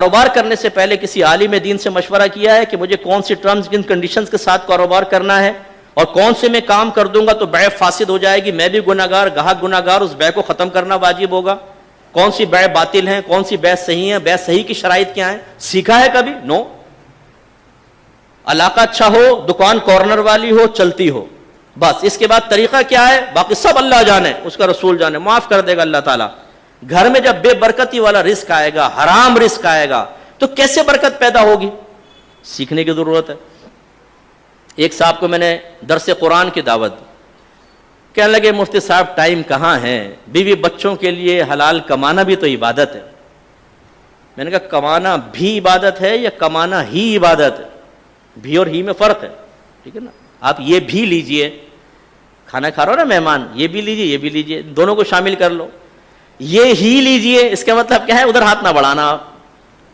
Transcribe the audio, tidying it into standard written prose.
کاروبار کرنے سے پہلے کسی عالم دین سے مشورہ کیا ہے کہ مجھے کون سی ٹرمز کن کنڈیشنز کے ساتھ کاروبار کرنا ہے اور کون سے میں کام کر دوں گا تو بیع فاسد ہو جائے گی، میں بھی گناہگار، گاہک گناہگار، اس بیع کو ختم کرنا واجب ہوگا؟ کون سی بیع باطل ہیں، کون سی بیع صحیح ہے، بیع صحیح کی شرائط کیا ہیں؟ سیکھا ہے کبھی؟ نو۔ علاقہ اچھا ہو، دکان کارنر والی ہو، چلتی ہو، بس اس کے بعد طریقہ کیا ہے باقی سب اللہ جانے، اس کا رسول جانے، معاف کر دے گا اللہ تعالیٰ۔ گھر میں جب بے برکتی والا رزق آئے گا، حرام رزق آئے گا، تو کیسے برکت پیدا ہوگی؟ سیکھنے کی ضرورت ہے۔ ایک صاحب کو میں نے درس قرآن کی دعوت دی، کہنے لگے مفتی صاحب ٹائم کہاں ہے، بیوی بچوں کے لیے حلال کمانا بھی تو عبادت ہے۔ میں نے کہا کمانا بھی عبادت ہے یا کمانا ہی عبادت ہے؟ بھی اور ہی میں فرق ہے، ٹھیک ہے نا؟ آپ یہ بھی لیجئے، کھانا کھا رہا ہو نا مہمان، یہ بھی لیجئے یہ بھی لیجئے، دونوں کو شامل کر لو۔ یہ ہی لیجئے اس کا مطلب کیا ہے؟ ادھر ہاتھ نہ بڑھانا آپ،